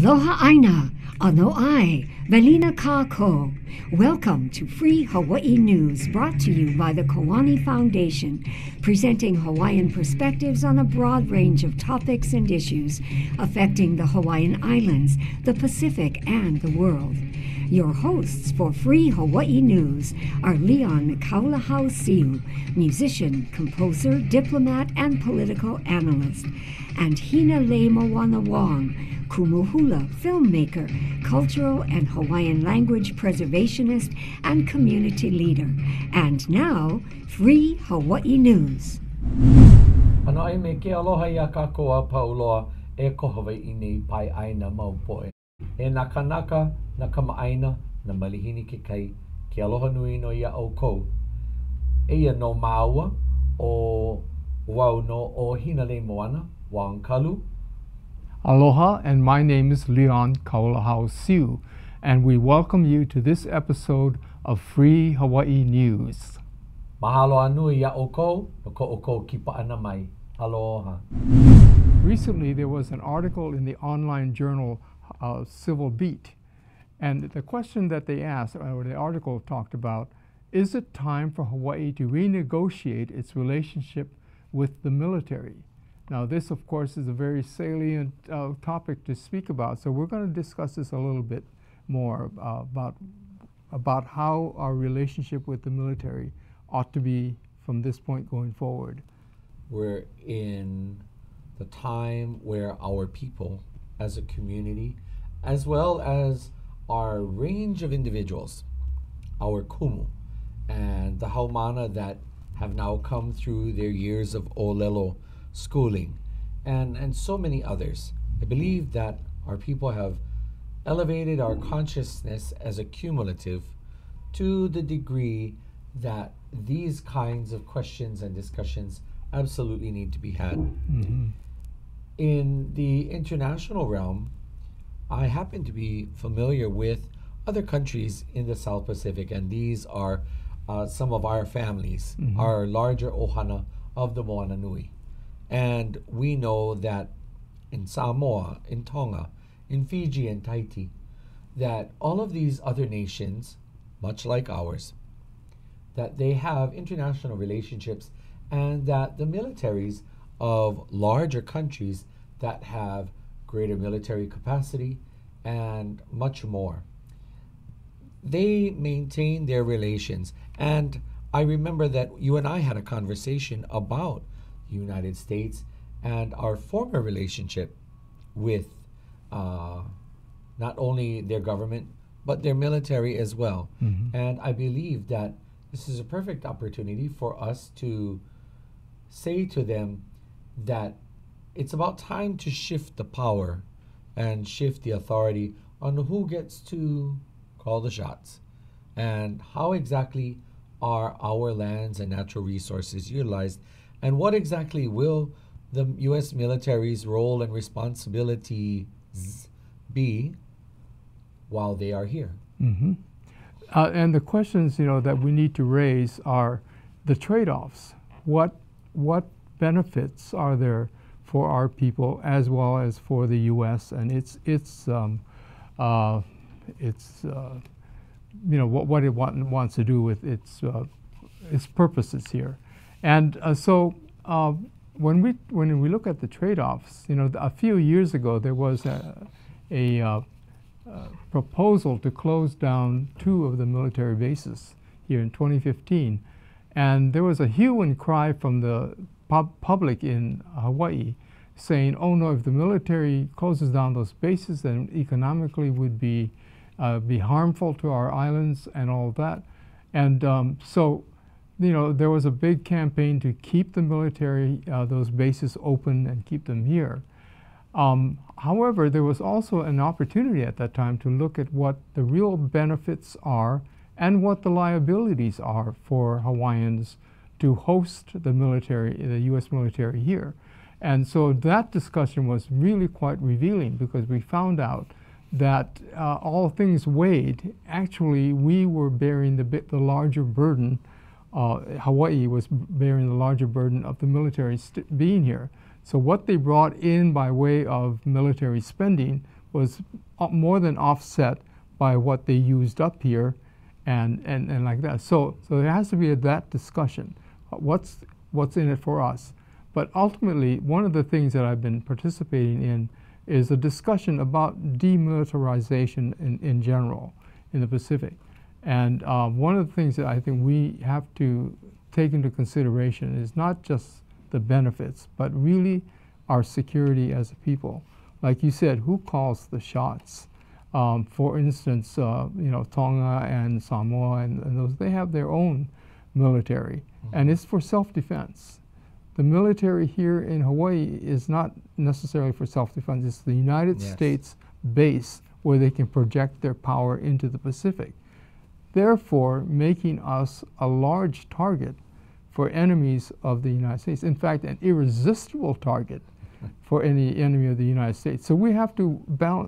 Aloha Aina, Ano Ai, Velina Kako. Welcome to Free Hawaii News, brought to you by the Koani Foundation, presenting Hawaiian perspectives on a broad range of topics and issues affecting the Hawaiian Islands, the Pacific, and the world. Your hosts for Free Hawaii News are Leon Kaulahau Siu, musician, composer, diplomat, and political analyst, and Hina Lei Moana Wong, Kumuhula filmmaker, cultural and Hawaiian language preservationist, and community leader. And now, Free Hawaii News. Ano ai me ke aloha ia kākoa pauloa e ko Hawaii nei pai aina mau poe. E nā kanaka, nā kamaaina, nā malihini ke kai, ke aloha nui no ia au kou. E ia no maua o wau no o Hina Lei Moana, Wang Kalu. Aloha, and my name is Leon Kaulahau Siu, and we welcome you to this episode of Free Hawaii News. Mahalo anui ia o kou, no ko o kou kipa ana mai. Aloha. Recently, there was an article in the online journal Civil Beat, and the question that they asked, or the article talked about, is it time for Hawaii to renegotiate its relationship with the military? Now, this, of course, is a very salient topic to speak about, so we're going to discuss this a little bit more about how our relationship with the military ought to be from this point going forward. We're in the time where our people, as a community, as well as our range of individuals, our kumu, and the haumana that have now come through their years of olelo schooling, and so many others. I believe that our people have elevated our consciousness as a cumulative to the degree that these kinds of questions and discussions absolutely need to be had. Mm-hmm. In the international realm, I happen to be familiar with other countries in the South Pacific, and these are some of our families, mm-hmm. our larger ohana of the Moana Nui. And we know that in Samoa, in Tonga, in Fiji and Tahiti, that all of these other nations, much like ours, that they have international relationships, and that the militaries of larger countries that have greater military capacity and much more, they maintain their relations. And I remember that you and I had a conversation about the United States and our former relationship with not only their government, but their military as well. Mm-hmm. And I believe that this is a perfect opportunity for us to say to them that it's about time to shift the power and shift the authority on who gets to call the shots and how exactly are our lands and natural resources utilized, and what exactly will the U.S. military's role and responsibilities be while they are here. Mm-hmm. And the questions, that we need to raise are the trade-offs. What benefits are there for our people as well as for the U.S. and what it wants to do with its purposes here, and so when we look at the trade-offs, a few years ago there was a proposal to close down 2 of the military bases here in 2015, and there was a hue and cry from the public in Hawaii saying, oh no, if the military closes down those bases, then economically would be harmful to our islands and all that. And so there was a big campaign to keep the military, those bases open and keep them here. However, there was also an opportunity at that time to look at what the real benefits are and what the liabilities are for Hawaiians to host the military, the U.S. military here. And so that discussion was really quite revealing, because we found out that all things weighed, actually we were bearing the larger burden. Hawaii was bearing the larger burden of the military being here. So what they brought in by way of military spending was more than offset by what they used up here and like that. So there has to be that discussion. What's in it for us? But ultimately, one of the things that I've been participating in is a discussion about demilitarization in general in the Pacific. And one of the things that I think we have to take into consideration is not just the benefits, but really our security as a people. Like you said, who calls the shots? For instance, Tonga and Samoa and those, they have their own military, and it's for self-defense. The military here in Hawaii is not necessarily for self-defense. It's the United States base where they can project their power into the Pacific, therefore making us a large target for enemies of the United States. In fact, an irresistible target for any enemy of the United States. So we have to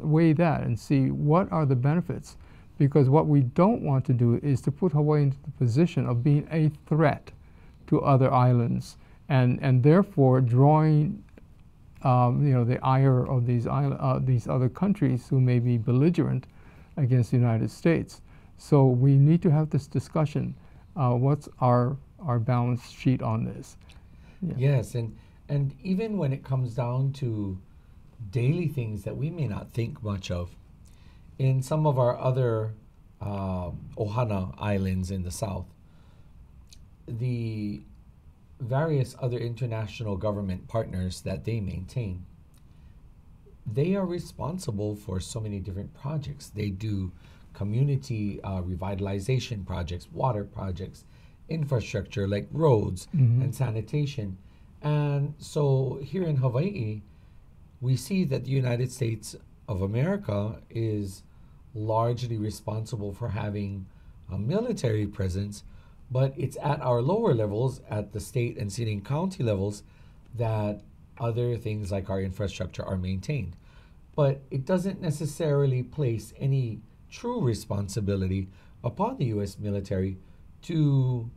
weigh that and see what are the benefits, because what we don't want to do is to put Hawaii into the position of being a threat to other islands and therefore drawing the ire of these other countries who may be belligerent against the United States. So we need to have this discussion. What's our balance sheet on this? Yeah. Yes, and even when it comes down to daily things that we may not think much of, in some of our other Ohana islands in the south, the various other international government partners that they maintain, they are responsible for so many different projects. They do community revitalization projects, water projects, infrastructure like roads and sanitation. And so here in Hawaii, we see that the United States of America is largely responsible for having a military presence, but it's at our lower levels, at the state and city and county levels, that other things like our infrastructure are maintained. But it doesn't necessarily place any true responsibility upon the U.S. military to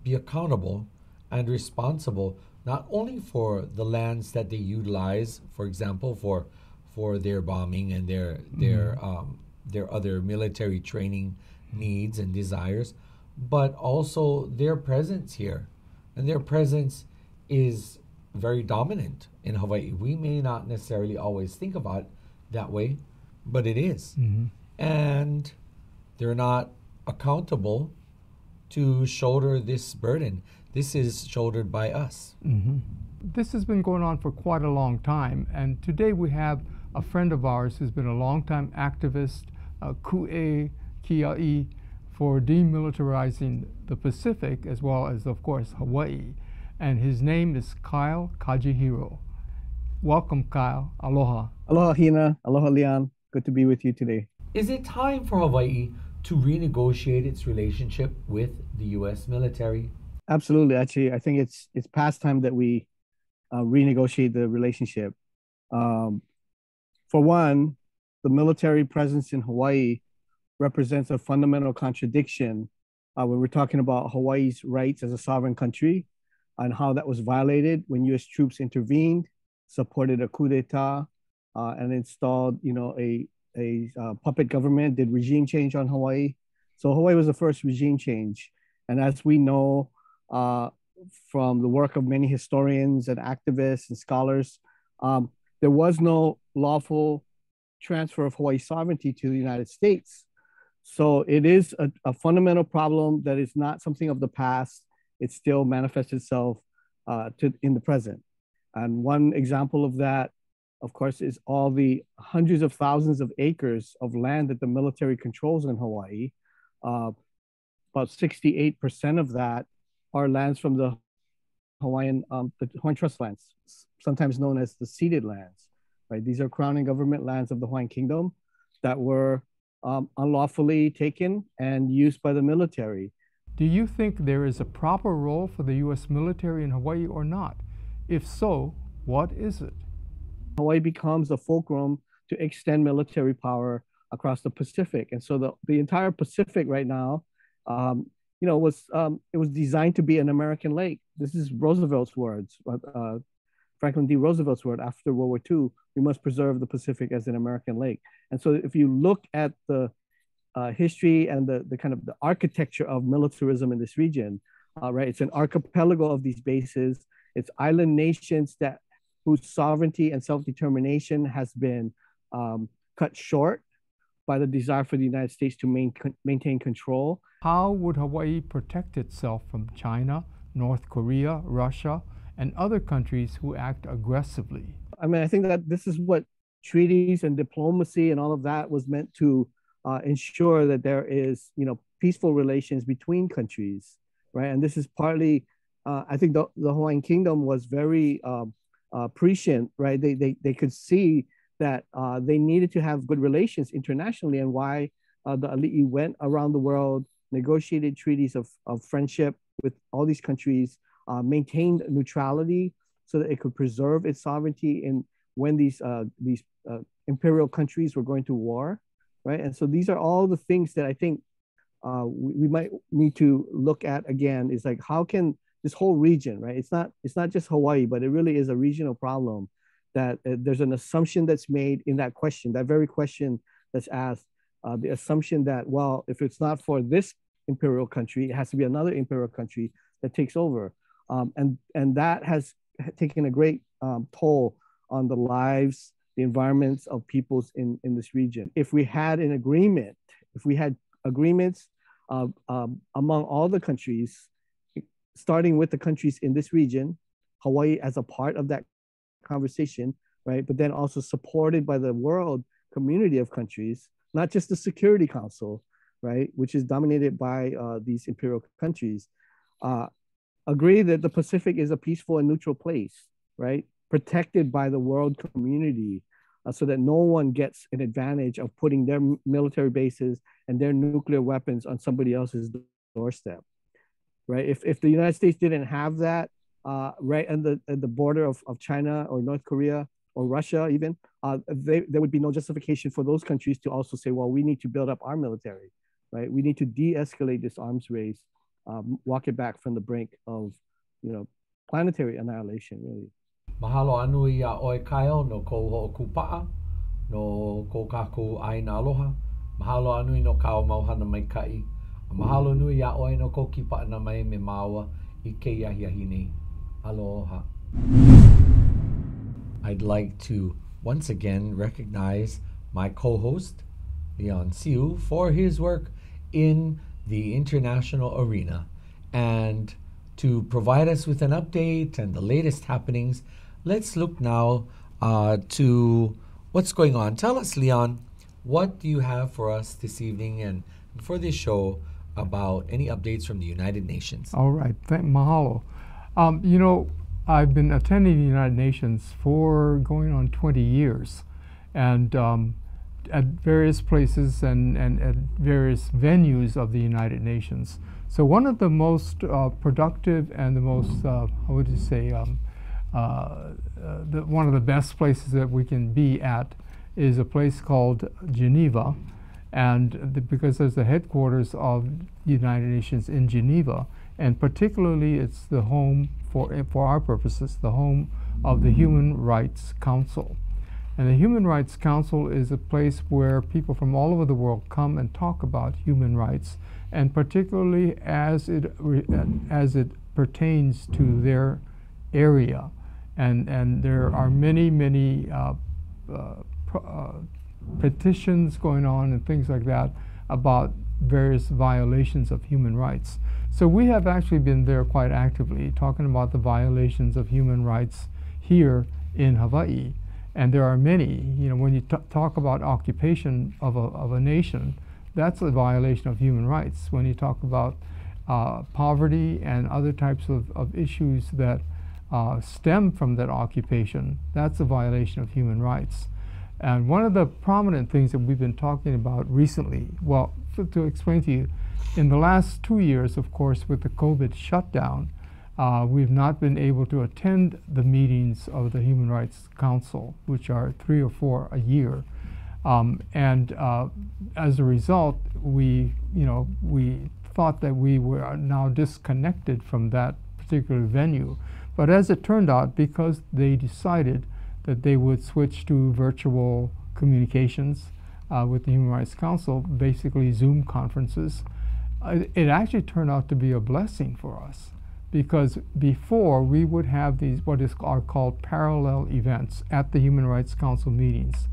be accountable and responsible not only for the lands that they utilize, for example, for their bombing and their other military training needs and desires, but also their presence here. And their presence is very dominant in Hawaii. We may not necessarily always think about it that way, but it is. And they're not accountable to shoulder this burden. This is shouldered by us. This has been going on for quite a long time, and today we have a friend of ours who's been a longtime activist, Ku'e Kia'i, for demilitarizing the Pacific as well as, of course, Hawaii. And his name is Kyle Kajihiro. Welcome, Kyle. Aloha. Aloha, Hina. Aloha, Leon. Good to be with you today. Is it time for Hawaii to renegotiate its relationship with the U.S. military? Absolutely. Actually, I think it's past time that we renegotiate the relationship. For one, the military presence in Hawaii represents a fundamental contradiction when we're talking about Hawaii's rights as a sovereign country and how that was violated when U.S. troops intervened, supported a coup d'etat, and installed, a puppet government, did regime change on Hawaii. So Hawaii was the first regime change. And as we know from the work of many historians and activists and scholars, there was no lawful transfer of Hawaii's sovereignty to the United States. So it is a fundamental problem that is not something of the past. It still manifests itself in the present. And one example of that, of course, is all the hundreds of thousands of acres of land that the military controls in Hawaii. About 68% of that are lands from the Hawaiian Trust lands, sometimes known as the ceded lands. Right? These are crown and government lands of the Hawaiian Kingdom that were unlawfully taken and used by the military. Do you think there is a proper role for the U.S. military in Hawaii or not? If so, what is it? Hawaii becomes a fulcrum to extend military power across the Pacific. And so the entire Pacific right now, it was designed to be an American lake. This is Roosevelt's words Franklin D. Roosevelt's word after World War II, we must preserve the Pacific as an American lake. And so if you look at the history and the kind of the architecture of militarism in this region, right, it's an archipelago of these bases. It's island nations whose sovereignty and self-determination has been cut short by the desire for the United States to maintain control. How would Hawaii protect itself from China, North Korea, Russia, and other countries who act aggressively? I mean, I think that this is what treaties and diplomacy and all of that was meant to ensure, that there is, peaceful relations between countries, right? And this is partly, I think the Hawaiian Kingdom was very prescient, right? They could see that they needed to have good relations internationally, and why the Ali'i went around the world, negotiated treaties of friendship with all these countries, maintained neutrality so that it could preserve its sovereignty in when these imperial countries were going to war, right? And so these are all the things that I think we might need to look at again, is like, how can this whole region, right? It's not just Hawaii, but it really is a regional problem, that there's an assumption that's made in that question, that very question that's asked, the assumption that, well, if it's not for this imperial country, it has to be another imperial country that takes over. And that has taken a great toll on the lives, the environments of peoples in this region. If we had an agreement, if we had agreements among all the countries, starting with the countries in this region, Hawaii as a part of that conversation, right? But then also supported by the world community of countries, not just the Security Council, right? Which is dominated by these imperial countries. Agree that the Pacific is a peaceful and neutral place, right? Protected by the world community, so that no one gets an advantage of putting their military bases and their nuclear weapons on somebody else's doorstep, right? If the United States didn't have that, right at the border of China or North Korea or Russia even, there would be no justification for those countries to also say, well, we need to build up our military, right? We need to de-escalate this arms race, walk it back from the brink of, planetary annihilation, really. Mahalo anu ia oe kaio no ko ho'okupa'a, no ko kākou aina aloha. Mahalo anu no kao mauhana mai kai. Mahalo nui ia oe no ko kipa'a na mai me maua I ke iahiahi nei. Aloha. I'd like to once again recognize my co-host, Leon Siu, for his work in the international arena. And to provide us with an update and the latest happenings, let's look now to what's going on. Tell us, Leon, what do you have for us this evening and for this show about any updates from the United Nations? All right, mahalo. I've been attending the United Nations for going on 20 years, and at various places and at various venues of the United Nations. So one of the most productive and the most, one of the best places that we can be at is a place called Geneva, and because there's the headquarters of the United Nations in Geneva, and particularly it's the home, for our purposes, the home of the Human Rights Council. And the Human Rights Council is a place where people from all over the world come and talk about human rights, and particularly as it pertains to their area. And there are many petitions going on and things like that about various violations of human rights. So we have actually been there quite actively, talking about the violations of human rights here in Hawaii. And there are many. When you talk about occupation of a nation, that's a violation of human rights. When you talk about poverty and other types of issues that stem from that occupation, that's a violation of human rights. And one of the prominent things that we've been talking about recently, well, to explain to you, in the last 2 years, of course, with the COVID shutdown, we've not been able to attend the meetings of the Human Rights Council, which are 3 or 4 a year. As a result, we thought that we were now disconnected from that particular venue. But as it turned out, because they decided that they would switch to virtual communications with the Human Rights Council, basically Zoom conferences, it actually turned out to be a blessing for us, because before we would have these are called parallel events at the Human Rights Council meetings.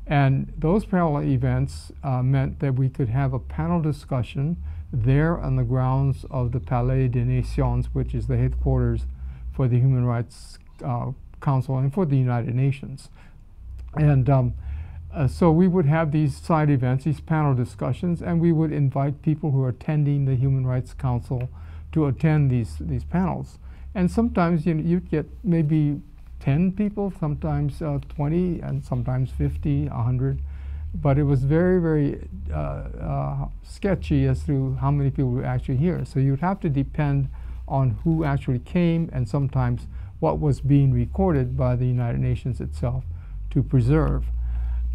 And those parallel events meant that we could have a panel discussion there on the grounds of the Palais des Nations, which is the headquarters for the Human Rights Council and for the United Nations. And so we would have these side events, these panel discussions, and we would invite people who are attending the Human Rights Council to attend these panels. And sometimes you'd get maybe 10 people, sometimes 20, and sometimes 50, 100. But it was very, very sketchy as to how many people were actually here. So you'd have to depend on who actually came, and sometimes what was being recorded by the United Nations itself to preserve.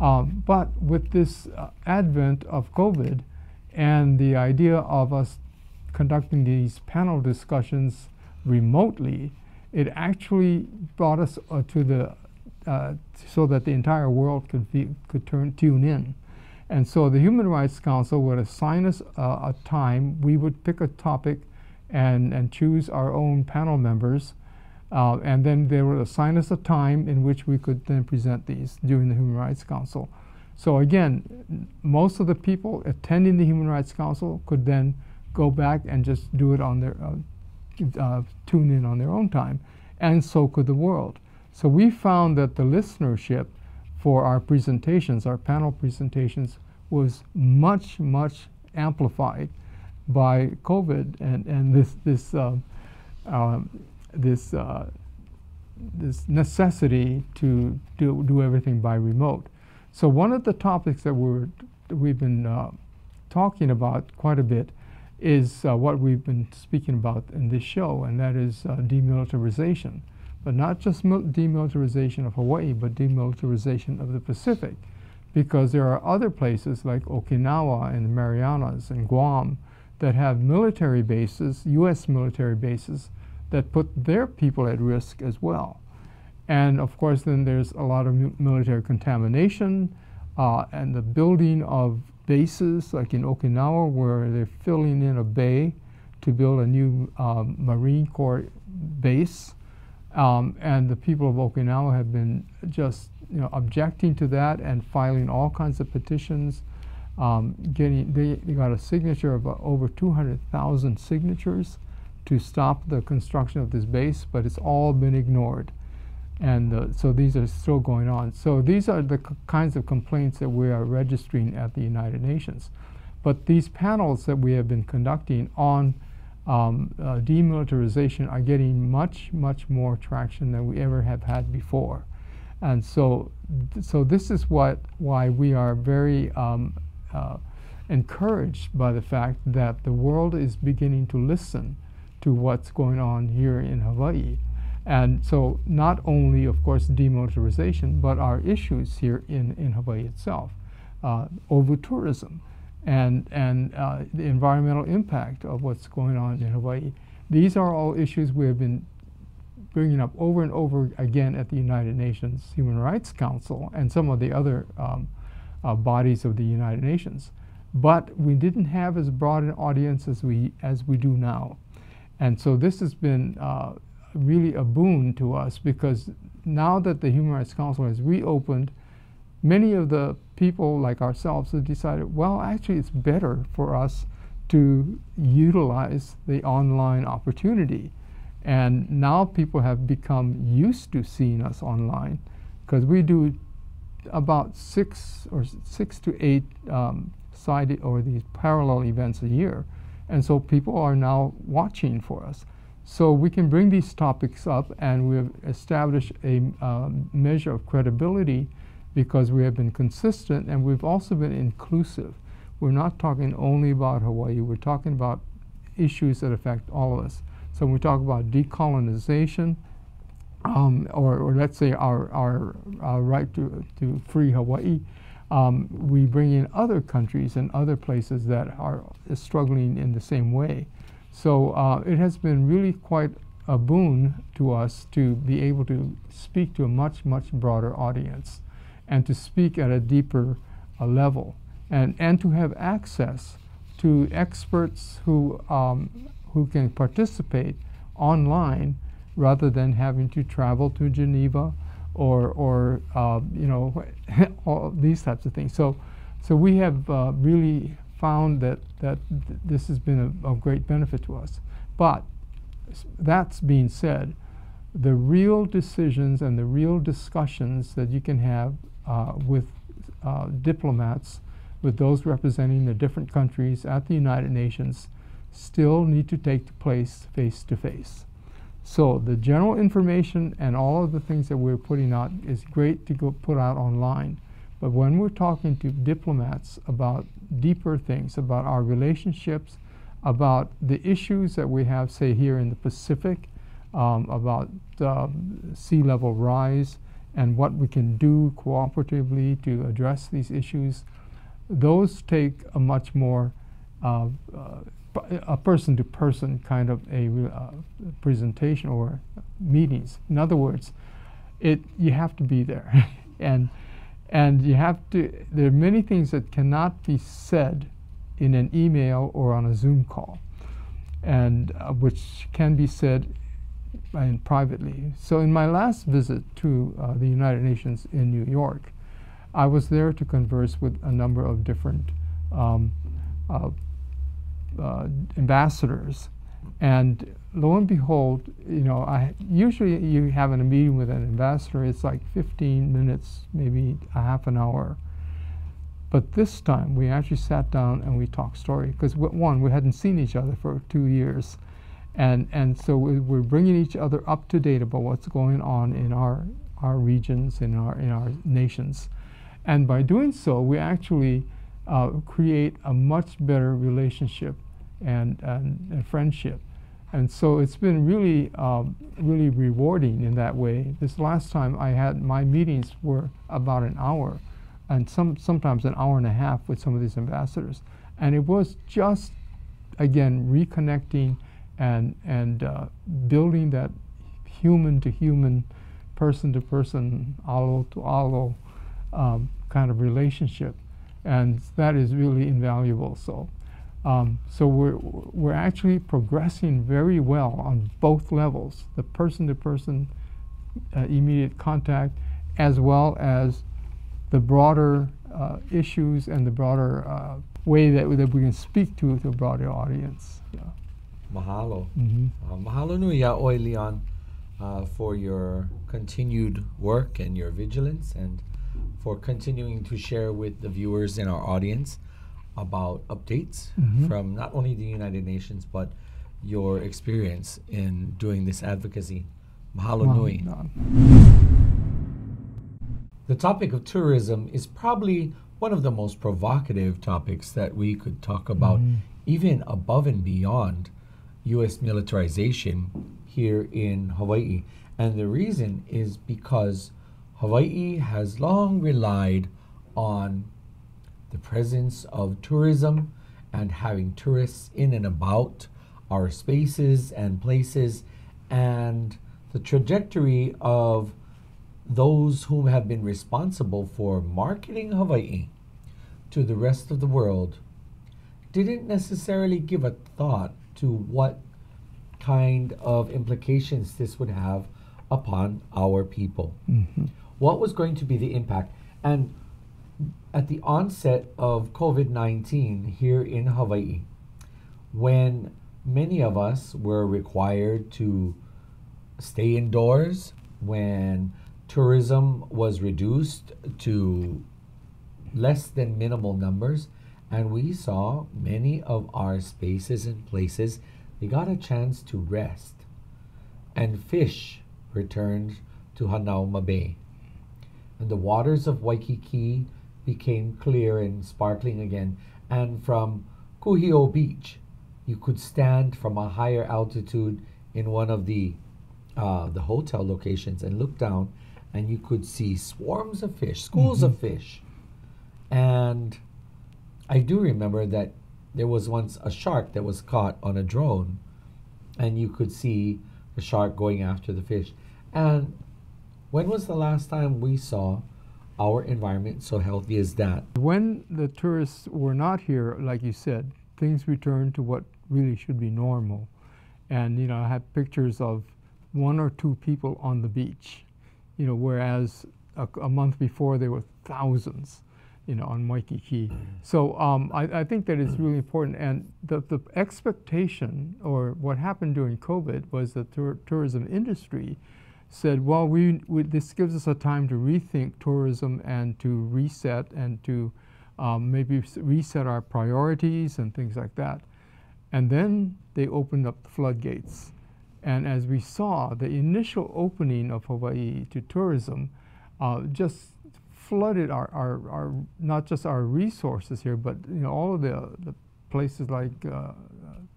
But with this advent of COVID and the idea of us conducting these panel discussions remotely, it actually brought us to the so that the entire world could tune in. And so the Human Rights Council would assign us a time. We would pick a topic and choose our own panel members, and then they would assign us a time in which we could then present these during the Human Rights Council. So again, most of the people attending the Human Rights Council could then go back and just do it on their tune in on their own time, and so could the world. So we found that the listenership for our presentations, our panel presentations, was much, much amplified by COVID and this necessity to do everything by remote. So one of the topics that we've been talking about quite a bit is what we've been speaking about in this show, and that is demilitarization. But not just demilitarization of Hawaii, but demilitarization of the Pacific, because there are other places like Okinawa and the Marianas and Guam that have military bases, U.S. military bases, that put their people at risk as well. And of course, then there's a lot of military contamination and the building of bases, like in Okinawa, where they're filling in a bay to build a new Marine Corps base. And the people of Okinawa have been just objecting to that and filing all kinds of petitions. They got a signature of over 200,000 signatures to stop the construction of this base, but it's all been ignored. And so these are still going on. So these are the kinds of complaints that we are registering at the United Nations. But these panels that we have been conducting on demilitarization are getting much, much more traction than we ever have had before. And so this is why we are very encouraged by the fact that the world is beginning to listen to what's going on here in Hawaii. And so not only, of course, demilitarization, but our issues here in Hawaii itself, over-tourism, and the environmental impact of what's going on in Hawaii. These are all issues we have been bringing up over and over again at the United Nations Human Rights Council and some of the other bodies of the United Nations. But we didn't have as broad an audience as we do now. And so this has been really a boon to us, because now that the Human Rights Council has reopened, many of the people like ourselves have decided, well, actually it's better for us to utilize the online opportunity. And now people have become used to seeing us online, because we do about six to eight sided or these parallel events a year. And so people are now watching for us. So we can bring these topics up, and we've established a measure of credibility because we have been consistent, and we've also been inclusive. We're not talking only about Hawaii, we're talking about issues that affect all of us. So when we talk about decolonization, or let's say our right to free Hawaii, we bring in other countries and other places that are struggling in the same way. So it has been really quite a boon to us to be able to speak to a much, much broader audience and to speak at a deeper level and to have access to experts who can participate online rather than having to travel to Geneva or you know, all these types of things. So we have really found that this has been of great benefit to us. But that's being said, the real decisions and the real discussions that you can have with diplomats, with those representing the different countries at the United Nations, still need to take place face to face. So the general information and all of the things that we're putting out is great to go put out online. But when we're talking to diplomats about deeper things, about our relationships, about the issues that we have, say, here in the Pacific, about sea level rise and what we can do cooperatively to address these issues, those take a much more a person-to-person kind of a presentation or meetings. In other words, you have to be there, and you have to. There are many things that cannot be said in an email or on a Zoom call, and which can be said privately. So in my last visit to the United Nations in New York, I was there to converse with a number of different ambassadors, and lo and behold, you know, usually you have a meeting with an ambassador, it's like 15 minutes, maybe a half an hour. But this time we actually sat down and we talked story, because one, we hadn't seen each other for 2 years, and so we're bringing each other up to date about what's going on in our regions, in our nations, and by doing so, we actually create a much better relationship and friendship. And so it's been really, really rewarding in that way. This last time I had, my meetings were about an hour, and sometimes an hour and a half with some of these ambassadors. And it was just, again, reconnecting and building that human-to-human, person-to-person, alo-to-alo kind of relationship. And that is really invaluable. So we're actually progressing very well on both levels, the person-to-person immediate contact, as well as the broader issues and the broader way that we can speak to a broader audience. Yeah. Mahalo. Mm-hmm. Mahalo nui oi, Leon, for your continued work and your vigilance, and for continuing to share with the viewers and our audience about updates from not only the United Nations, but your experience in doing this advocacy. Mahalo nui. The topic of tourism is probably one of the most provocative topics that we could talk about, even above and beyond U.S. militarization here in Hawaii. And the reason is because Hawaii has long relied on the presence of tourism and having tourists in and about our spaces and places, and the trajectory of those who have been responsible for marketing Hawaii to the rest of the world didn't necessarily give a thought to what kind of implications this would have upon our people. What was going to be the impact? And at the onset of COVID-19 here in Hawaii, when many of us were required to stay indoors, when tourism was reduced to less than minimal numbers, and we saw many of our spaces and places, they got a chance to rest, and fish returned to Hanauma Bay, and the waters of Waikiki became clear and sparkling again, and from Kuhio Beach you could stand from a higher altitude in one of the hotel locations and look down, and you could see swarms of fish, schools of fish. And I do remember that there was once a shark that was caught on a drone, and you could see the shark going after the fish. And when was the last time we saw our environment so healthy as that? When the tourists were not here, like you said, things returned to what really should be normal. And, you know, I have pictures of 1 or 2 people on the beach, you know, whereas a month before there were thousands, you know, on Waikiki. So I think that it's really important. And the expectation, or what happened during COVID, was the tourism industry said, well, this gives us a time to rethink tourism and to reset and to maybe reset our priorities and things like that. And then they opened up the floodgates. And as we saw, the initial opening of Hawaii to tourism just flooded our not just our resources here, but, you know, all of the places like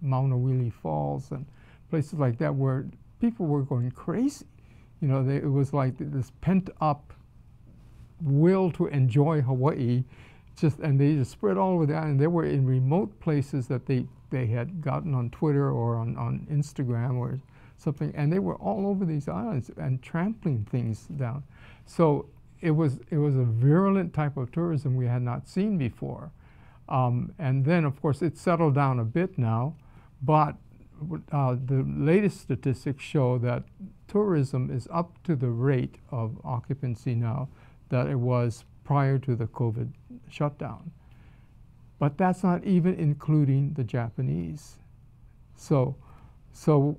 Maunawili Falls and places like that where people were going crazy. You know, it was like this pent-up will to enjoy Hawaii, and they just spread all over the island. They were in remote places that they had gotten on Twitter or on Instagram or something, and they were all over these islands and trampling things down. So it was a virulent type of tourism we had not seen before. And then, of course, it settled down a bit now, but the latest statistics show that tourism is up to the rate of occupancy now that it was prior to the COVID shutdown. But that's not even including the Japanese. So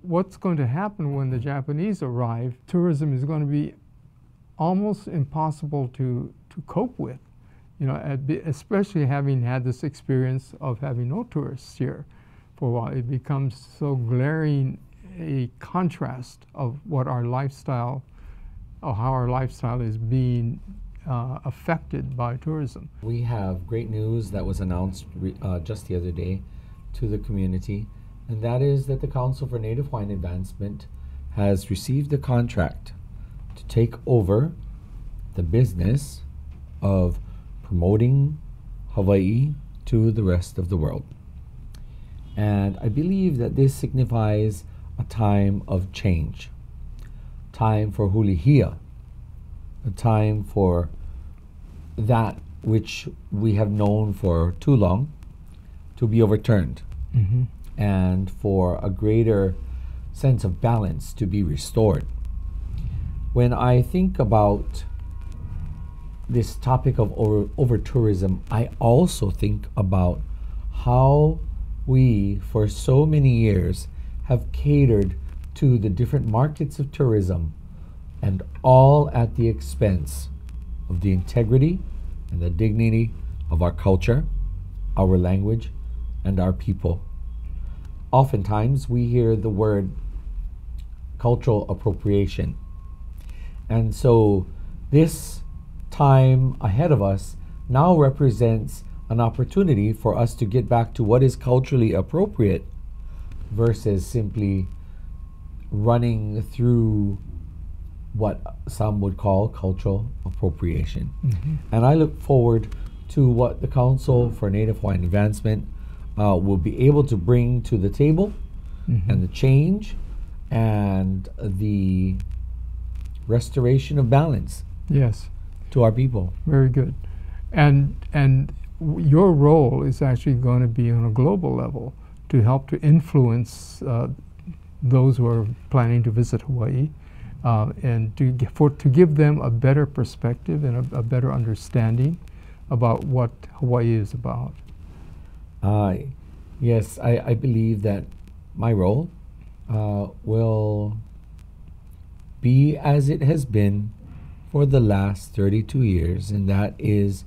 what's going to happen when the Japanese arrive? Tourism is going to be almost impossible to cope with, you know, especially having had this experience of having no tourists here for a while. It becomes so glaring a contrast of what our lifestyle, or how our lifestyle is being affected by tourism. We have great news that was announced just the other day to the community, and that is that the Council for Native Hawaiian Advancement has received a contract to take over the business of promoting Hawaii to the rest of the world. And I believe that this signifies a time of change, time for hulihia, a time for that which we have known for too long to be overturned, and for a greater sense of balance to be restored. When I think about this topic of over-tourism, I also think about how we, for so many years, have catered to the different markets of tourism, and all at the expense of the integrity and the dignity of our culture, our language, and our people. Oftentimes we hear the word cultural appropriation. And so this time ahead of us now represents an opportunity for us to get back to what is culturally appropriate versus simply running through what some would call cultural appropriation. And I look forward to what the Council for Native Hawaiian Advancement will be able to bring to the table, and the change and the restoration of balance. Yes. To our people. Very good. And your role is actually going to be on a global level to help to influence those who are planning to visit Hawaii, and to give them a better perspective and a better understanding about what Hawaii is about. Yes, I believe that my role will be as it has been for the last 32 years, and that is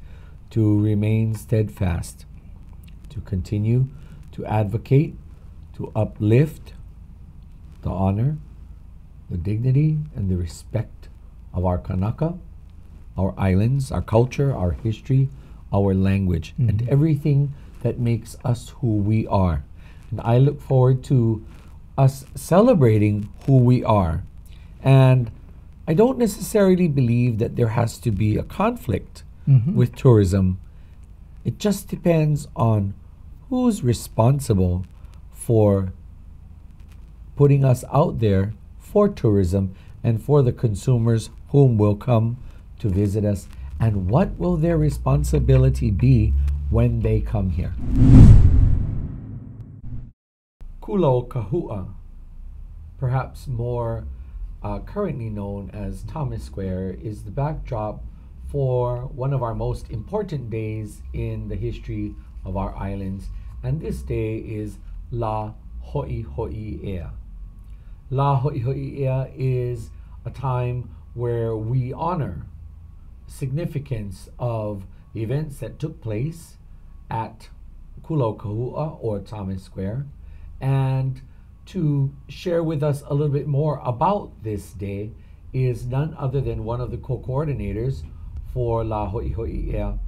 to remain steadfast, to continue to advocate, to uplift the honor, the dignity, and the respect of our Kanaka, our islands, our culture, our history, our language, and everything that makes us who we are. And I look forward to us celebrating who we are. And I don't necessarily believe that there has to be a conflict with tourism. It just depends on who's responsible for putting us out there for tourism and for the consumers whom will come to visit us, and what will their responsibility be when they come here. Kulo Kahua, perhaps more currently known as Thomas Square, is the backdrop for one of our most important days in the history of our islands, and this day is La Ho'iho'i'ea. La Ho'iho'i'ea is a time where we honor significance of the events that took place at Kulo Kahua or Thomas Square, and to share with us a little bit more about this day is none other than one of the co-coordinators for La Ho'iho'i'ea.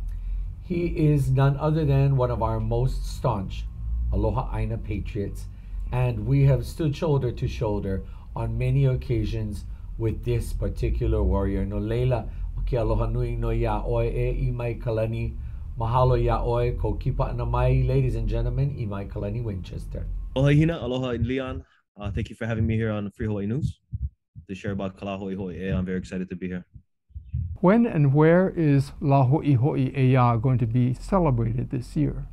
He is none other than one of our most staunch Aloha Aina patriots, and we have stood shoulder to shoulder on many occasions with this particular warrior. No leila, ke aloha nui no ia oe e imai kalani. Mahalo ia oe ko kipa na mai, ladies and gentlemen, imai kalani Winchester. Aloha Hina, aloha Leon. Thank you for having me here on Free Hawaii News to share about Kala Ho'iho'i'ea. I'm very excited to be here. When and where is La Ho'iho'i'ea going to be celebrated this year?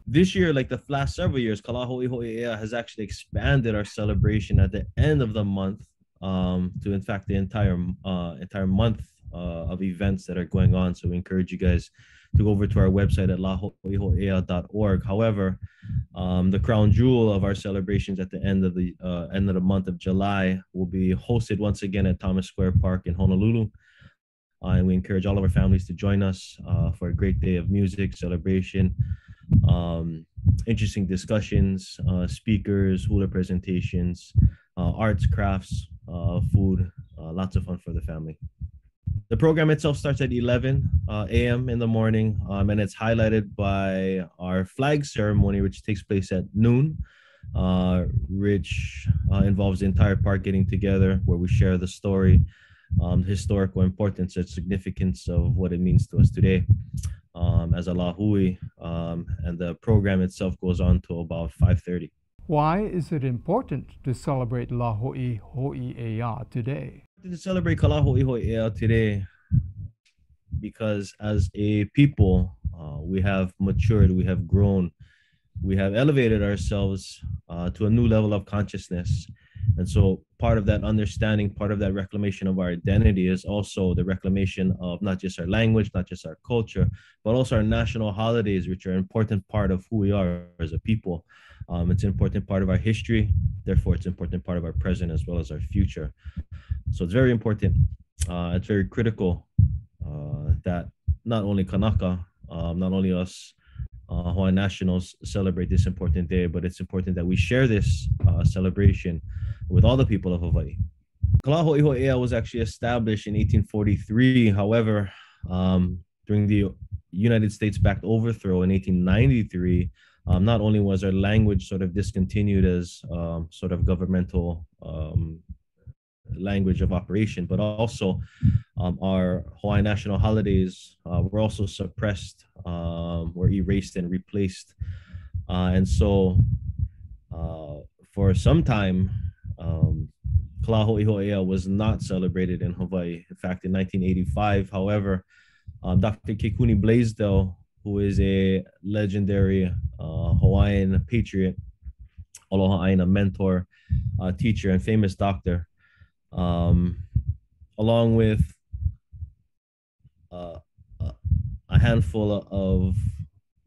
This year, like the last several years, Kala Ho'iho'i'ea has actually expanded our celebration at the end of the month to, in fact, the entire month of events that are going on. So we encourage you guys to go over to our website at laho'iho'i'ea.org. However, the crown jewel of our celebrations at the end of the month of July will be hosted once again at Thomas Square Park in Honolulu. And we encourage all of our families to join us for a great day of music, celebration, interesting discussions, speakers, hula presentations, arts, crafts, food, lots of fun for the family. The program itself starts at 11 a.m. in the morning, and it's highlighted by our flag ceremony, which takes place at noon, which involves the entire park getting together, where we share the story, the historical importance and significance of what it means to us today as a Lahui, and the program itself goes on to about 5:30. Why is it important to celebrate La Ho'iho'i'ea today? To celebrate Kala Ho'iho'i'ea today because as a people, we have matured, we have grown, we have elevated ourselves to a new level of consciousness. And so part of that understanding, part of that reclamation of our identity is also the reclamation of not just our language, not just our culture, but also our national holidays, which are an important part of who we are as a people. It's an important part of our history. Therefore, it's an important part of our present as well as our future. So it's very important. It's very critical that not only Kanaka, not only us Hawaiian nationals celebrate this important day, but it's important that we share this celebration with all the people of Hawaii. Kala Ho'iho'i'ea was actually established in 1843. However, during the United States-backed overthrow in 1893, not only was our language sort of discontinued as sort of governmental language of operation, but also our Hawaiian national holidays were also suppressed, were erased and replaced. And so for some time, Kala Ho'iho'i'ea was not celebrated in Hawaii. In fact, in 1985, however, Dr. Kekuni Blaisdell, who is a legendary Hawaiian patriot, Aloha Aina mentor, teacher, and famous doctor, along with a handful of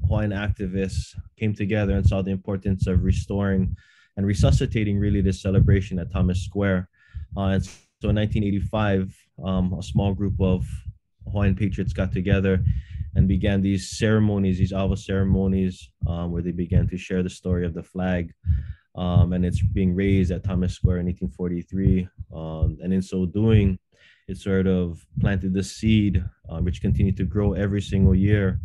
Hawaiian activists, came together and saw the importance of restoring and resuscitating really this celebration at Thomas Square. And so in 1985, a small group of Hawaiian patriots got together and began these ceremonies, these awa ceremonies, where they began to share the story of the flag. And it's being raised at Thomas Square in 1843. And in so doing, it sort of planted the seed, which continued to grow every single year.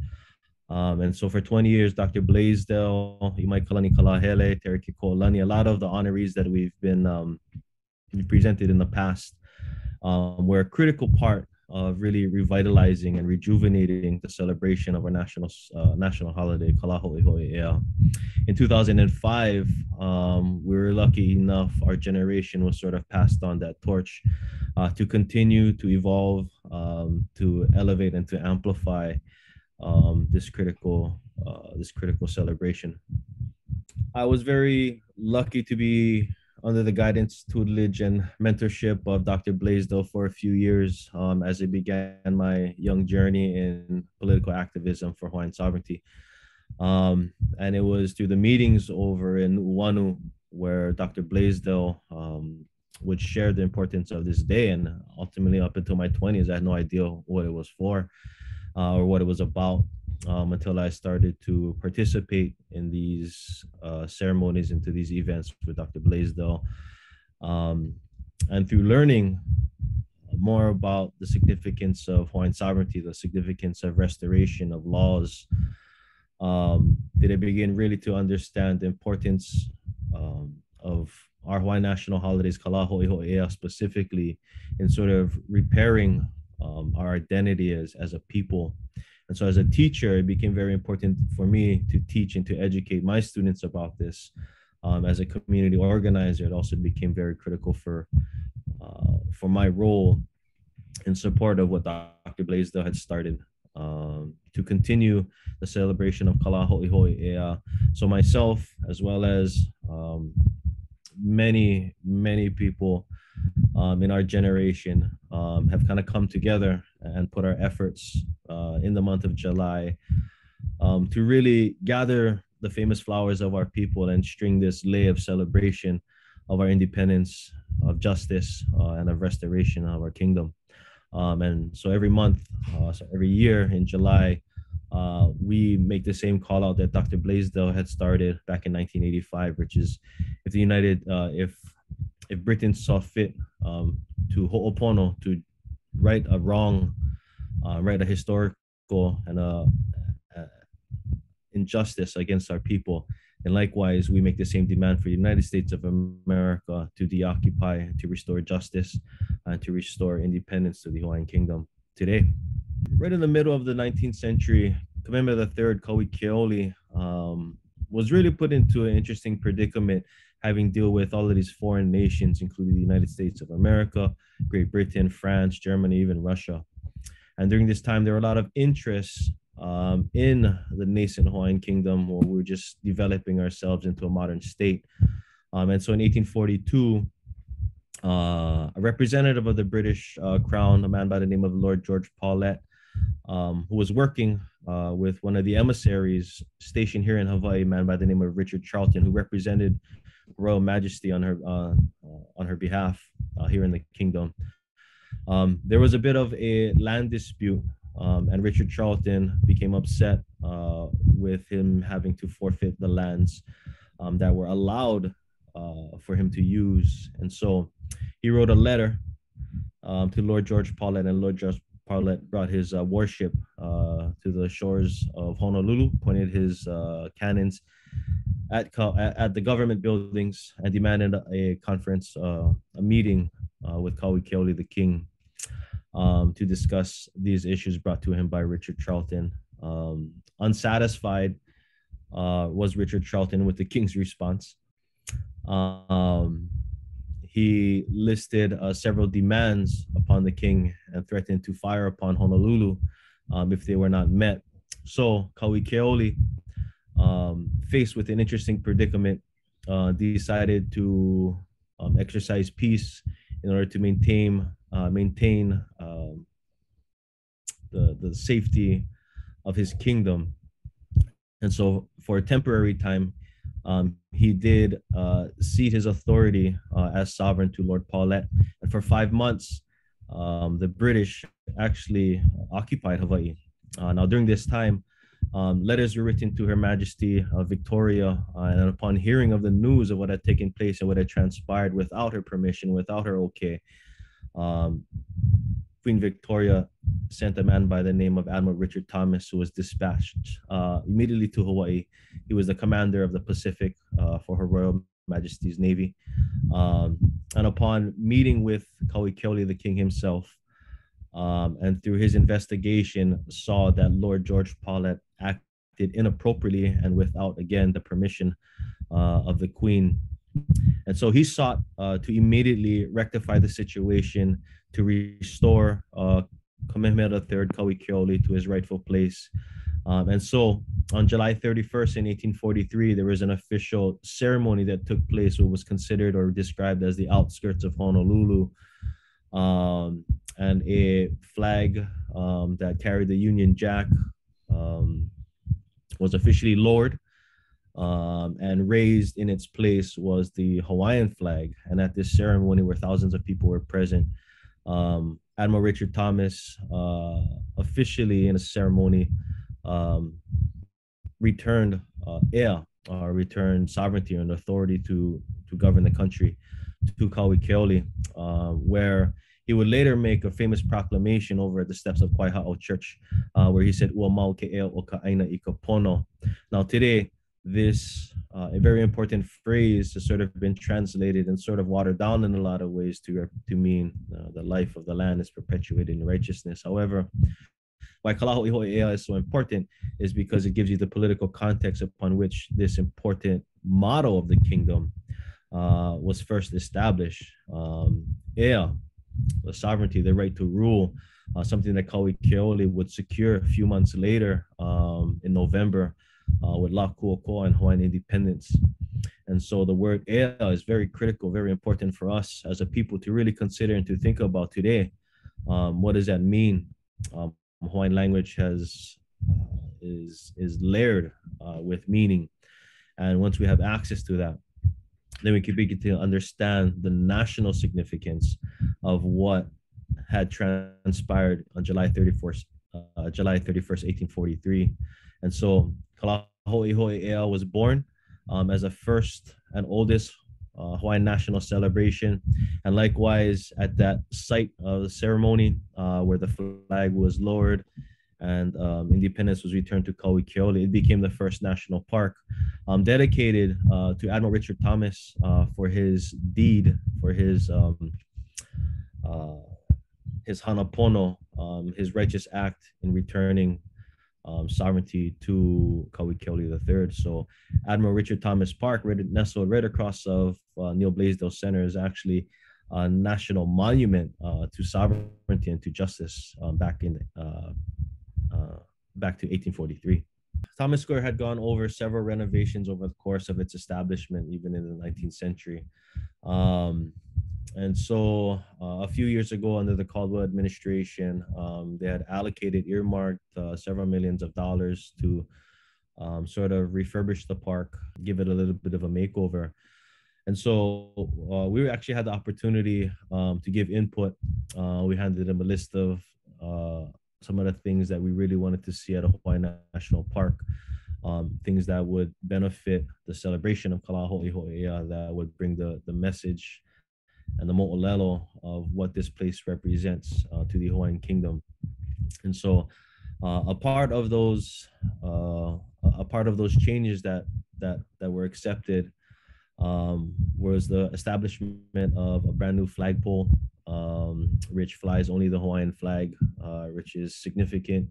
And so for 20 years, Dr. Blaisdell, Imai Kalani Kalahele, Tereki Ko'olani, a lot of the honorees that we've been presented in the past were a critical part of really revitalizing and rejuvenating the celebration of our national holiday, Kalaho'iho'ea. In 2005, we were lucky enough, our generation was sort of passed on that torch to continue to evolve, to elevate and to amplify this critical celebration. I was very lucky to be under the guidance, tutelage, and mentorship of Dr. Blaisdell for a few years as I began my young journey in political activism for Hawaiian sovereignty. And it was through the meetings over in Uanu where Dr. Blaisdell would share the importance of this day. And ultimately, up until my 20s, I had no idea what it was for or what it was about until I started to participate in these ceremonies, into these events with Dr. Blaisdell. And through learning more about the significance of Hawaiian sovereignty, the significance of restoration of laws, did I begin really to understand the importance of our Hawaiian national holidays, Kalaho'iho'ea specifically, in sort of repairing our identity as a people. And so as a teacher, it became very important for me to teach and to educate my students about this. As a community organizer, it also became very critical for my role in support of what Dr. Blaisdell had started to continue the celebration of Kalaho'iho'ea. So myself, as well as many people in our generation have kind of come together and put our efforts in the month of July to really gather the famous flowers of our people and string this lei of celebration of our independence, of justice, and of restoration of our kingdom. And so every month, so every year in July, we make the same call out that Dr. Blaisdell had started back in 1985, which is if Britain saw fit to ho'opono, to right a wrong, right a historical and injustice against our people. And likewise, we make the same demand for the United States of America to deoccupy, to restore justice, and to restore independence to the Hawaiian Kingdom today. Right in the middle of the 19th century, Kamehameha III, Kauikeoli, was really put into an interesting predicament, having to deal with all of these foreign nations, including the United States of America, Great Britain, France, Germany, even Russia. And during this time, there were a lot of interests in the nascent Hawaiian Kingdom, where we were just developing ourselves into a modern state. And so in 1842, a representative of the British Crown, a man by the name of Lord George Paulet, who was working with one of the emissaries stationed here in Hawaii, a man by the name of Richard Charlton, who represented Royal Majesty on her behalf here in the kingdom. There was a bit of a land dispute, and Richard Charlton became upset with him having to forfeit the lands that were allowed for him to use. And so he wrote a letter to Lord George Paulet, and Lord George Paulet brought his warship to the shores of Honolulu, pointed his cannons at the government buildings, and demanded a conference, a meeting with Kauikeoli, the king, to discuss these issues brought to him by Richard Charlton. Unsatisfied was Richard Charlton with the king's response. He listed several demands upon the king and threatened to fire upon Honolulu if they were not met. So Kauikeoli, faced with an interesting predicament, decided to exercise peace in order to maintain the safety of his kingdom. And so for a temporary time, he did cede his authority as sovereign to Lord Paulet. And for 5 months, the British actually occupied Hawaii. Now, during this time, letters were written to Her Majesty Victoria, and upon hearing of the news of what had taken place and what had transpired without her permission, without her okay, Queen Victoria sent a man by the name of Admiral Richard Thomas, who was dispatched immediately to Hawaii. He was the commander of the Pacific for Her Royal Majesty's Navy. And upon meeting with Kauikeoli, the king himself, and through his investigation saw that Lord George Paulet acted inappropriately and without, again, the permission of the Queen. And so he sought to immediately rectify the situation, to restore Kamehameha III Kauikeoli to his rightful place. And so on July 31st in 1843, there was an official ceremony that took place, what was considered or described as the outskirts of Honolulu. And a flag that carried the Union Jack was officially lowered, and raised in its place was the Hawaiian flag. And at this ceremony, where thousands of people were present, Admiral Richard Thomas officially in a ceremony returned returned sovereignty and authority to govern the country to Kauikeoli, where he would later make a famous proclamation over at the steps of Kaiha'o Church, where he said, "Ua mau ke ea o ka aina i ka pono." Now today, this a very important phrase has sort of been translated and sort of watered down in a lot of ways to mean the life of the land is perpetuated in righteousness. However, why Kalaho'iho'ea is so important is because it gives you the political context upon which this important motto of the kingdom was first established. Ea, the sovereignty, the right to rule, something that Kauikeoli would secure a few months later in November with Lakuokoa and Hawaiian independence. And so the word ea is very critical, very important for us as a people to really consider and to think about today. What does that mean? Hawaiian language is layered with meaning. And once we have access to that, then we can begin to understand the national significance of what had transpired on July 31st, 1843. And so Kalaho'iho'ea was born as a first and oldest Hawaiian national celebration. And likewise, at that site of the ceremony where the flag was lowered and independence was returned to Kauikeoli, it became the first national park dedicated to Admiral Richard Thomas for his deed, for his hanapono, his righteous act in returning sovereignty to Kauikeoli III. So Admiral Richard Thomas Park, nestled right across of Neil Blaisdell Center, is actually a national monument to sovereignty and to justice back to 1843. Thomas Square had gone over several renovations over the course of its establishment, even in the 19th century. And so a few years ago, under the Caldwell administration, they had earmarked several millions of dollars to sort of refurbish the park, give it a little bit of a makeover. And so we actually had the opportunity to give input. We handed them a list of some of the things that we really wanted to see at a Hawaii National Park, things that would benefit the celebration of Kalaho'iho'ea, that would bring the message and the mo'olelo of what this place represents to the Hawaiian Kingdom. And so a part of those changes that were accepted was the establishment of a brand new flagpole, which flies only the Hawaiian flag, which is significant.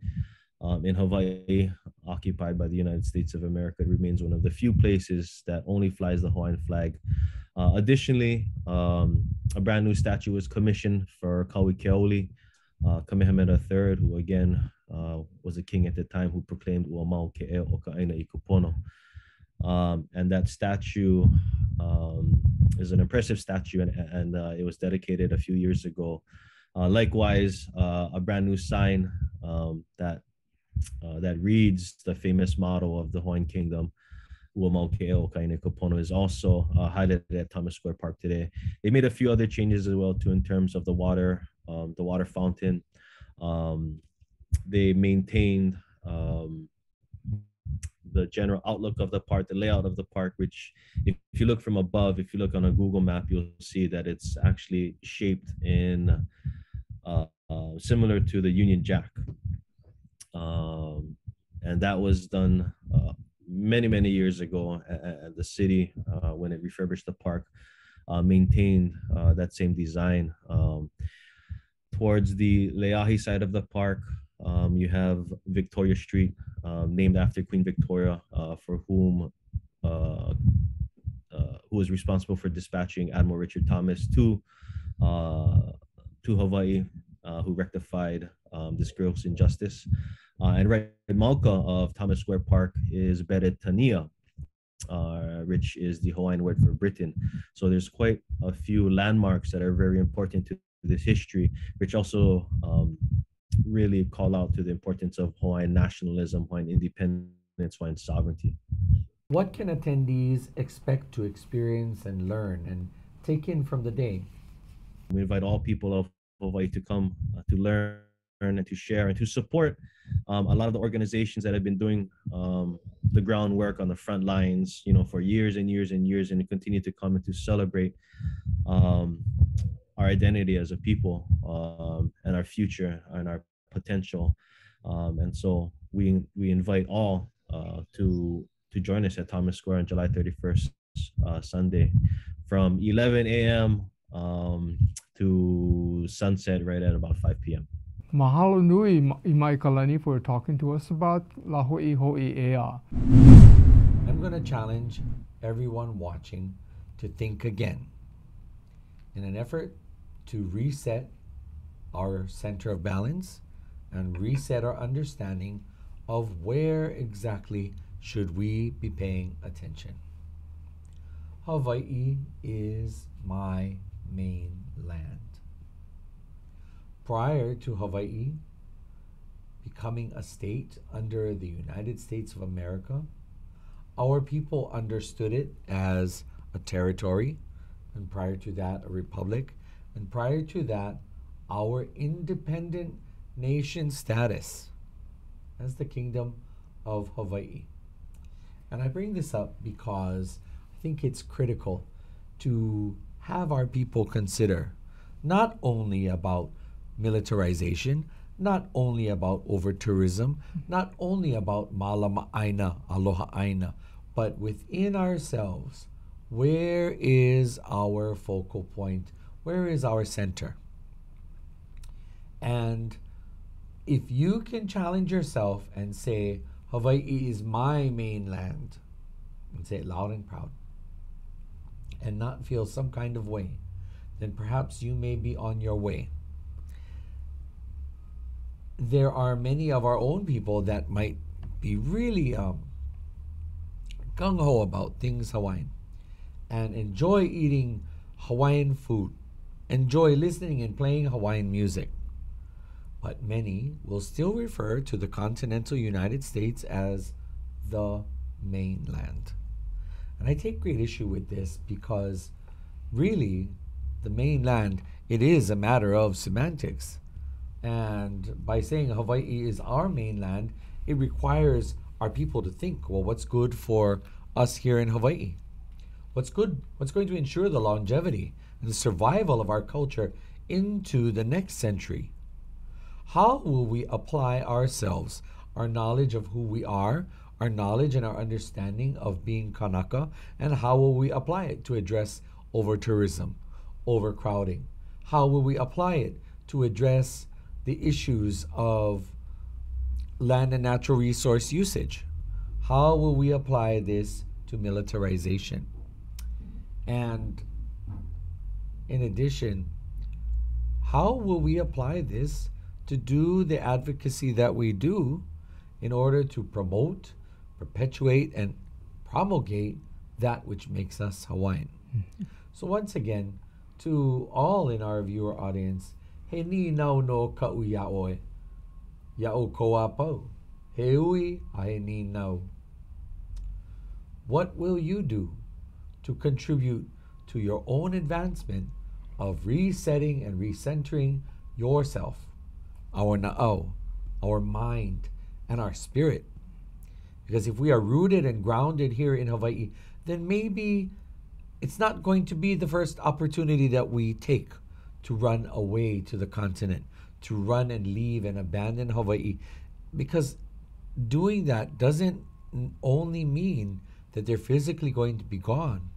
In Hawaii, occupied by the United States of America, it remains one of the few places that only flies the Hawaiian flag. Additionally, a brand new statue was commissioned for Kauikeoli, Kamehameha III, who again was a king at the time, who proclaimed Ua mau ke ea o ka aina i ka pono. And that statue is an impressive statue, and it was dedicated a few years ago. Likewise, a brand new sign that reads the famous motto of the Hawaiian Kingdom, Ua mau ke ea o ka aina i ka pono, is also highlighted at Thomas Square Park today. They made a few other changes as well too, in terms of the water fountain. They maintained the general outlook of the park, the layout of the park, which if you look from above, if you look on a Google map, you'll see that it's actually shaped in similar to the Union Jack. And that was done many years ago, and the city, when it refurbished the park, maintained that same design. towards the Leahi side of the park, you have Victoria Street, named after Queen Victoria, for who was responsible for dispatching Admiral Richard Thomas uh, to Hawaii, who rectified this gross injustice. And right in Malka of Thomas Square Park is Beretania, which is the Hawaiian word for Britain. So there's quite a few landmarks that are very important to this history, which also really call out to the importance of Hawaiian nationalism, Hawaiian independence, Hawaiian sovereignty. What can attendees expect to experience and learn and take in from the day? We invite all people of Hawaii to come to learn and to share and to support a lot of the organizations that have been doing the groundwork on the front lines, for years and years and years, and continue to come and to celebrate our identity as a people, and our future and our potential. And so we invite all to join us at Thomas Square on July 31st, Sunday, from 11 a.m. To sunset right at about 5 p.m. Mahalo nui i Kalani for talking to us about Laho'i Ho'i'ea. I'm going to challenge everyone watching to think again in an effort to reset our center of balance and reset our understanding of where exactly should we be paying attention. Hawaii is my mainland. Prior to Hawaii becoming a state under the United States of America, our people understood it as a territory, and prior to that, a republic, and prior to that, our independent nation status as the Kingdom of Hawaii. And I bring this up because I think it's critical to have our people consider not only about militarization, not only about over-tourism, not only about malama-aina, aloha-aina, but within ourselves, where is our focal point? Where is our center? And if you can challenge yourself and say, Hawaii is my mainland, and say it loud and proud, and not feel some kind of way, then perhaps you may be on your way. There are many of our own people that might be really gung-ho about things Hawaiian and enjoy eating Hawaiian food, enjoy listening and playing Hawaiian music. But many will still refer to the continental United States as the mainland. And I take great issue with this because really the mainland, it is a matter of semantics. And by saying Hawaii is our mainland, it requires our people to think, well, what's good for us here in Hawaii? What's good? What's going to ensure the longevity and the survival of our culture into the next century? How will we apply ourselves, our knowledge of who we are, our knowledge and our understanding of being Kanaka, and how will we apply it to address over-tourism, overcrowding? How will we apply it to address the issues of land and natural resource usage? How will we apply this to militarization? And in addition, how will we apply this to do the advocacy that we do in order to promote, perpetuate, and promulgate that which makes us Hawaiian? So once again, to all in our viewer audience, he ni nau no ka'u ya'oe, ya'o ko'a pau, he ui a he ni nau. What will you do to contribute to your own advancement of resetting and recentering yourself, our na'au, our mind, and our spirit? Because if we are rooted and grounded here in Hawaii, then maybe it's not going to be the first opportunity that we take to run away to the continent, to run and leave and abandon Hawaii. Because doing that doesn't only mean that they're physically going to be gone,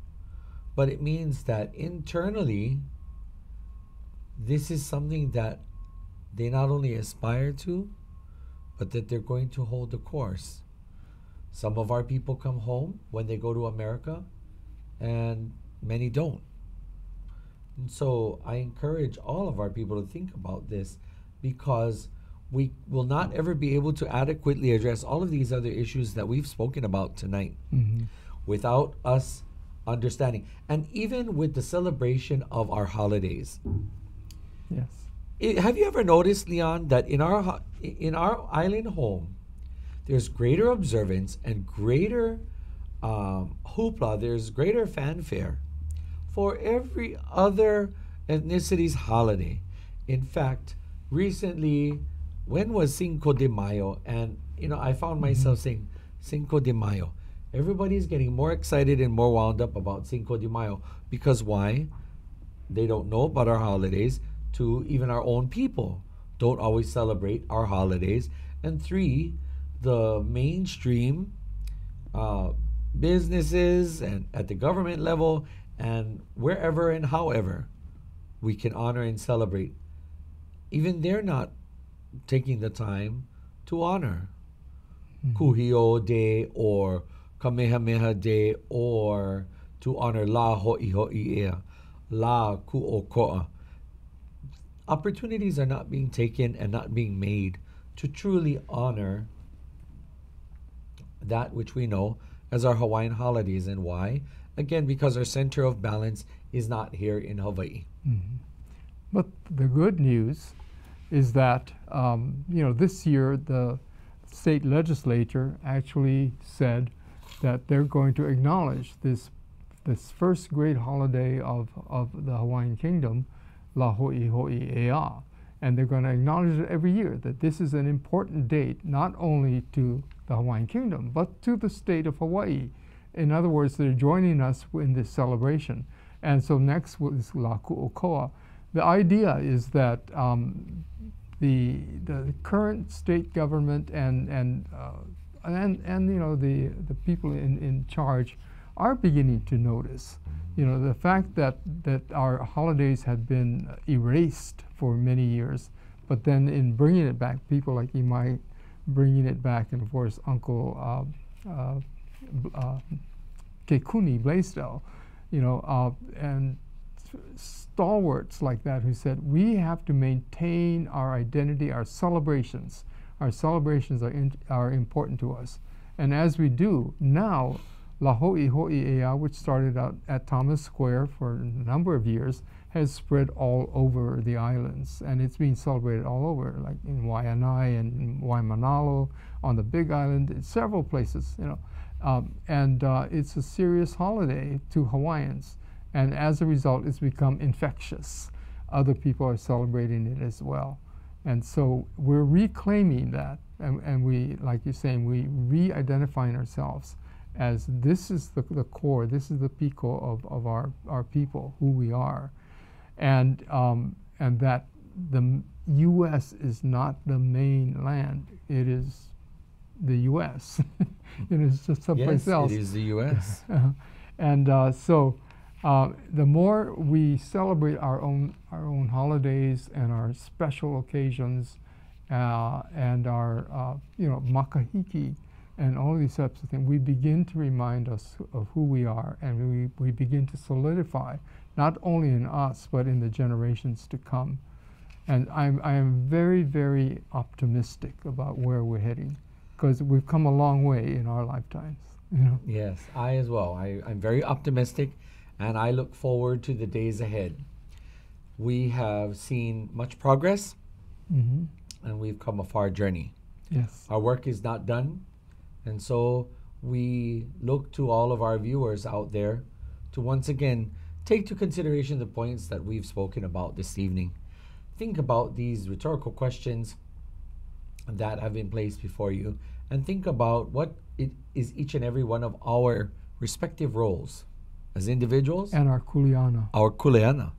but it means that internally, this is something that they not only aspire to, but that they're going to hold the course. Some of our people come home when they go to America, and many don't. And so I encourage all of our people to think about this, because we will not ever be able to adequately address all of these other issues that we've spoken about tonight without us understanding. And even with the celebration of our holidays. Yes. Have you ever noticed, Leon, that in our island home, there's greater observance and greater hoopla, there's greater fanfare for every other ethnicity's holiday. In fact, recently, when was Cinco de Mayo? And, I found myself saying, Cinco de Mayo. Everybody's getting more excited and more wound up about Cinco de Mayo. Because why? They don't know about our holidays. 2, even our own people don't always celebrate our holidays. And 3, the mainstream businesses and at the government level and wherever and however we can honor and celebrate, even they're not taking the time to honor Kuhio Day or Kamehameha Day, or to honor La Ho'iho'i'ea, La Ku'oko'a. Opportunities are not being taken and not being made to truly honor that which we know as our Hawaiian holidays. And why? Again, because our center of balance is not here in Hawaii. But the good news is that, this year the state legislature actually said that they're going to acknowledge this first great holiday of the Hawaiian Kingdom, La Ho'iho'i'ea. And they're going to acknowledge it every year, that this is an important date, not only to the Hawaiian Kingdom, but to the state of Hawaii. In other words, they're joining us in this celebration. And so next was La Ku'oko'a. The idea is that the current state government and the people in charge are beginning to notice. The fact that our holidays had been erased for many years, but then in bringing it back, people like Imai bringing it back, and of course Uncle Kekuni Blaisdell, and stalwarts like that who said, we have to maintain our identity, our celebrations. Our celebrations are important to us. And as we do, now La Ho'iho'i'ea, which started out at Thomas Square for a number of years, has spread all over the islands, and it's being celebrated all over, like in Waianae and in Waimanalo, on the Big Island, in several places, and it's a serious holiday to Hawaiians, and as a result, it's become infectious. Other people are celebrating it as well, and so we're reclaiming that, and we, like you're saying, we re-identifying ourselves as this is the core, this is the pico of our people, who we are, and that the U.S. is not the main land. It is the U.S. It is just someplace else. Yes, it is the U.S. And so the more we celebrate our own holidays and our special occasions and our makahiki, and all these types of things, we begin to remind us of who we are, and we begin to solidify, not only in us, but in the generations to come. And I am very, very optimistic about where we're heading, because we've come a long way in our lifetimes. Yes, I as well. I'm very optimistic, and I look forward to the days ahead. We have seen much progress, and we've come a far journey. Yes. Our work is not done. And so we look to all of our viewers out there to once again take to consideration the points that we've spoken about this evening. Think about these rhetorical questions that have been placed before you, and think about what it is each and every one of our respective roles as individuals. And our kuleana. Our kuleana.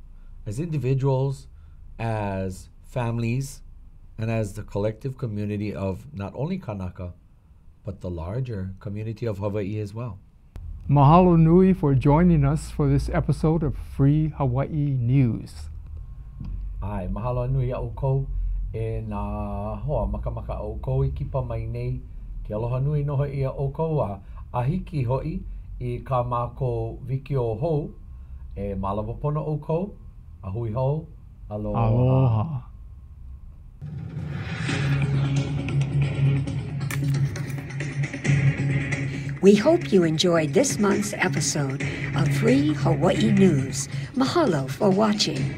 As individuals, as families, and as the collective community of not only Kanaka, but the larger community of Hawaii as well. Mahalo nui for joining us for this episode of Free Hawaii News. Ai, mahalo nui a'ukou, e nā hoa makamaka o kou I kipa mai nei ke aloha nui noho ia o kou a hiki hoi I ka mākou wiki o hou e malawa pono o kou a hui hou aloha. Aloha. We hope you enjoyed this month's episode of Free Hawaii News. Mahalo for watching.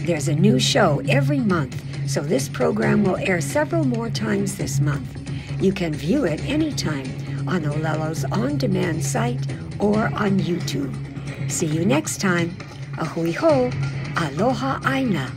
There's a new show every month, so this program will air several more times this month. You can view it anytime on Olelo's on-demand site or on YouTube. See you next time. Ahui ho, aloha aina.